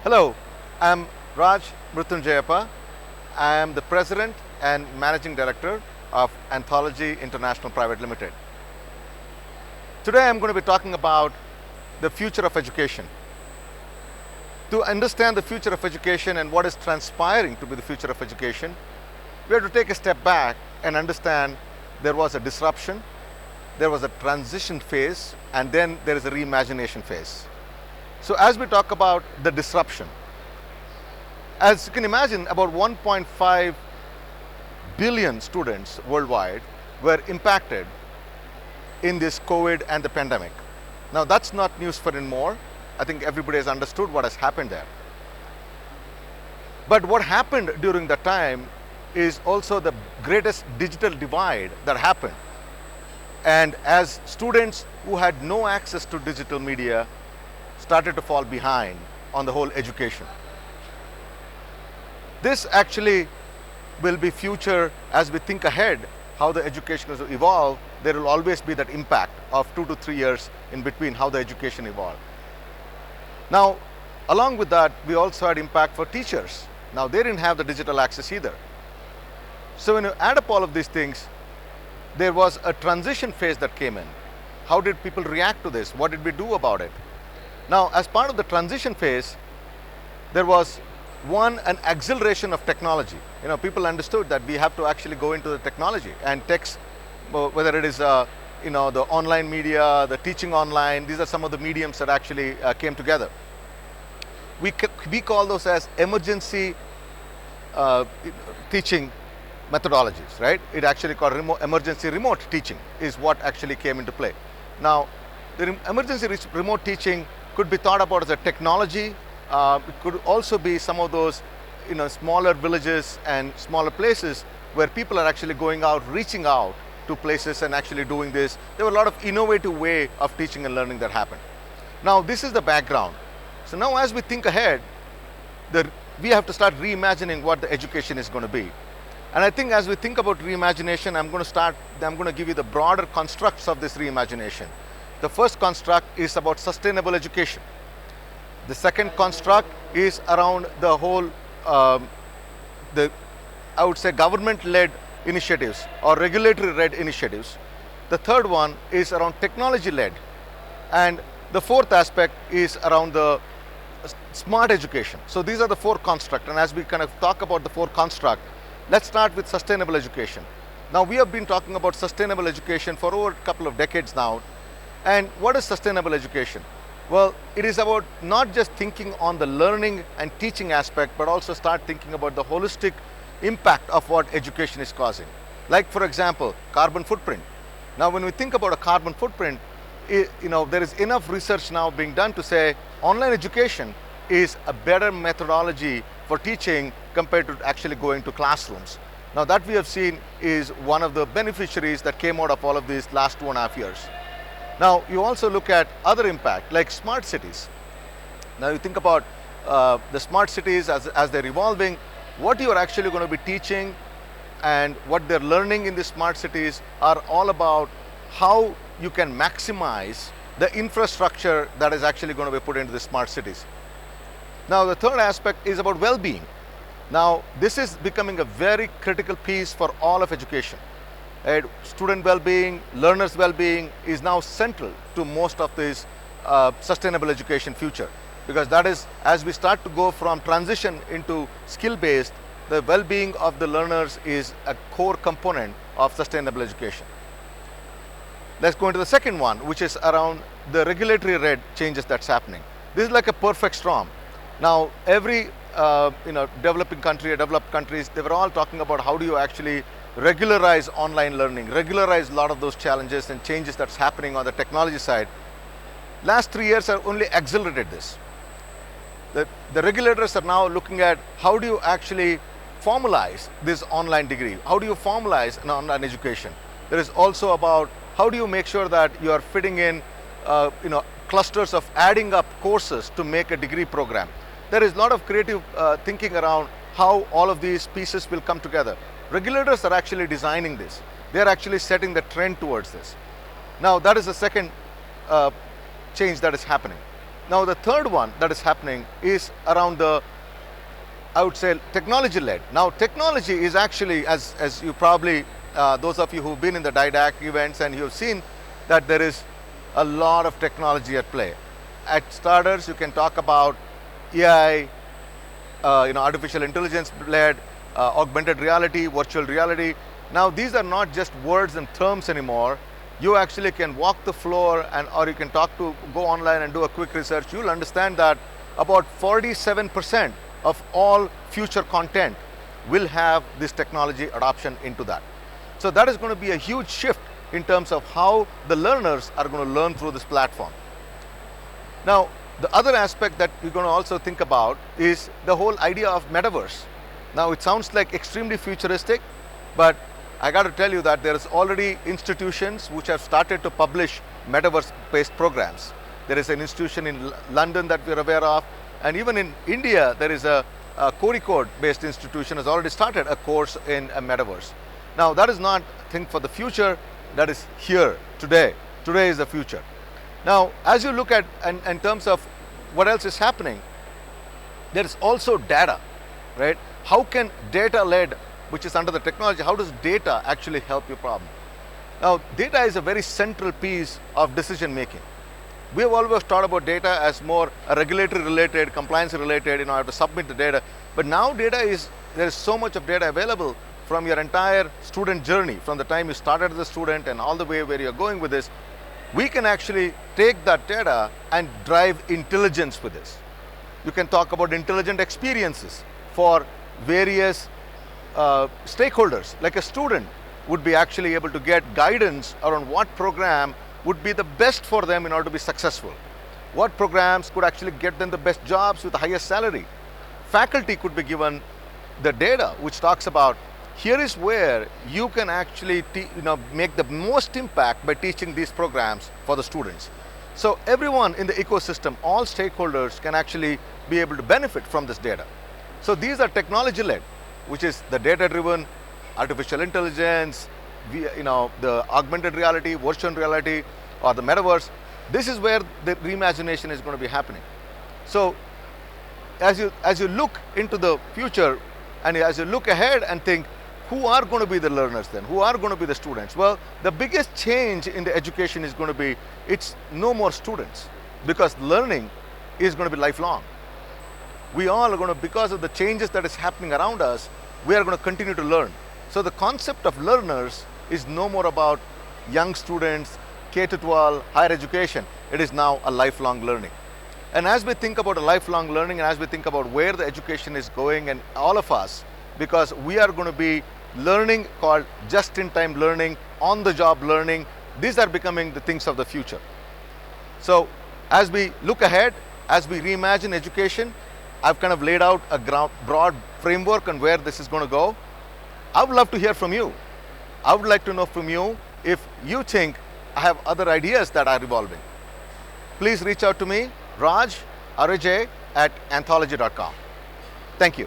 Hello, I'm Raj Mruthyunjayappa. I am the President and Managing Director of Anthology International Private Limited. Today I'm going to be talking about the future of education. To understand the future of education and what is transpiring to be the future of education, we have to take a step back and understand there was a disruption, there was a transition phase, and then there is a reimagination phase. So as we talk about the disruption, as you can imagine, about 1.5 billion students worldwide were impacted in this COVID and the pandemic. Now that's not news for anymore. I think everybody has understood what has happened there. But what happened during that time is also the greatest digital divide that happened. And as students who had no access to digital media started to fall behind on the whole education. This actually will be future as we think ahead how the education will evolve. There will always be that impact of 2 to 3 years in between how the education evolved. Now, along with that, we also had impact for teachers. Now, they didn't have the digital access either. So when you add up all of these things, there was a transition phase that came in. How did people react to this? What did we do about it? Now, as part of the transition phase, there was an acceleration of technology. People understood that we have to actually go into the technology and text, whether it is the online media, the teaching online. These are some of the mediums that actually came together. We call those as emergency teaching methodologies, right? It actually called emergency remote teaching is what actually came into play. Now, the emergency remote teaching could be thought about as a technology. It could also be some of those smaller villages and smaller places where people are actually going out, reaching out to places and actually doing this. There were a lot of innovative way of teaching and learning that happened. Now this is the background. So now as we think ahead, we have to start reimagining what the education is going to be. And I think as we think about reimagination, I'm going to give you the broader constructs of this reimagination. The first construct is about sustainable education. The second construct is around the whole, I would say, government-led initiatives or regulatory-led initiatives. The third one is around technology-led. And the fourth aspect is around the smart education. So these are the four constructs. And as we kind of talk about the four constructs, let's start with sustainable education. Now, we have been talking about sustainable education for over a couple of decades now. And what is sustainable education? Well, it is about not just thinking on the learning and teaching aspect, but also start thinking about the holistic impact of what education is causing. Like, for example, carbon footprint. Now, when we think about a carbon footprint, there is enough research now being done to say online education is a better methodology for teaching compared to actually going to classrooms. Now, that we have seen is one of the beneficiaries that came out of all of these last 2.5 years. Now, you also look at other impact like smart cities. Now, you think about the smart cities as they're evolving, what you're actually going to be teaching and what they're learning in the smart cities are all about how you can maximize the infrastructure that is actually going to be put into the smart cities. Now, the third aspect is about well-being. Now, this is becoming a very critical piece for all of education. Student well-being, learners' well-being is now central to most of this sustainable education future, because that is, as we start to go from transition into skill-based, the well-being of the learners is a core component of sustainable education. Let's go into the second one, which is around the regulatory-led changes that's happening. This is like a perfect storm. Now, every developing country or developed countries, they were all talking about how do you actually regularize online learning, regularize a lot of those challenges and changes that's happening on the technology side. Last 3 years have only accelerated this. The regulators are now looking at how do you actually formalize this online degree? How do you formalize an online education? There is also about how do you make sure that you are fitting in clusters of adding up courses to make a degree program. There is a lot of creative thinking around how all of these pieces will come together. Regulators are actually designing this. They are actually setting the trend towards this. Now, that is the second change that is happening. Now the third one that is happening is around the, I would say, technology led. Now technology is actually, as you probably, those of you who've been in the DIDAC events and you've seen that there is a lot of technology at play. At starters, you can talk about AI, artificial intelligence led, augmented reality, virtual reality. Now these are not just words and terms anymore. You actually can walk the floor or you can go online and do a quick research. You'll understand that about 47% of all future content will have this technology adoption into that. So that is going to be a huge shift in terms of how the learners are going to learn through this platform. Now, the other aspect that we're going to also think about is the whole idea of metaverse. Now, it sounds like extremely futuristic, but I got to tell you that there's already institutions which have started to publish metaverse-based programs. There is an institution in London that we're aware of, and even in India, there is a Code-based institution has already started a course in a metaverse. Now, that is not a thing for the future, that is here, today. Today is the future. Now, as you look at, in terms of what else is happening, there is also data, right? How can data-led, which is under the technology, how does data actually help your problem? Now, data is a very central piece of decision making. We have always thought about data as more regulatory related, compliance related, I have to submit the data. But now there is so much of data available from your entire student journey, from the time you started as a student and all the way where you're going with this. We can actually take that data and drive intelligence with this. You can talk about intelligent experiences for various stakeholders. Like a student would be actually able to get guidance around what program would be the best for them in order to be successful. What programs could actually get them the best jobs with the highest salary. Faculty could be given the data which talks about here is where you can actually make the most impact by teaching these programs for the students. So everyone in the ecosystem, all stakeholders can actually be able to benefit from this data. So these are technology led, which is the data driven, artificial intelligence, the augmented reality, virtual reality, or the metaverse. This is where the reimagination is going to be happening. So as you look into the future and as you look ahead and think, who are going to be the learners then? Who are going to be the students? Well, the biggest change in the education is going to be, it's no more students, because learning is going to be lifelong. We all are going to, because of the changes that is happening around us, we are going to continue to learn. So the concept of learners is no more about young students, K-12, higher education. It is now a lifelong learning. And as we think about a lifelong learning and as we think about where the education is going, and all of us, because we are going to be learning called just-in-time learning, on-the-job learning, these are becoming the things of the future. So as we look ahead, as we reimagine education, I've kind of laid out a broad framework on where this is going to go. I would love to hear from you. I would like to know from you if you think I have other ideas that are evolving. Please reach out to me, Raj, at anthology.com. Thank you.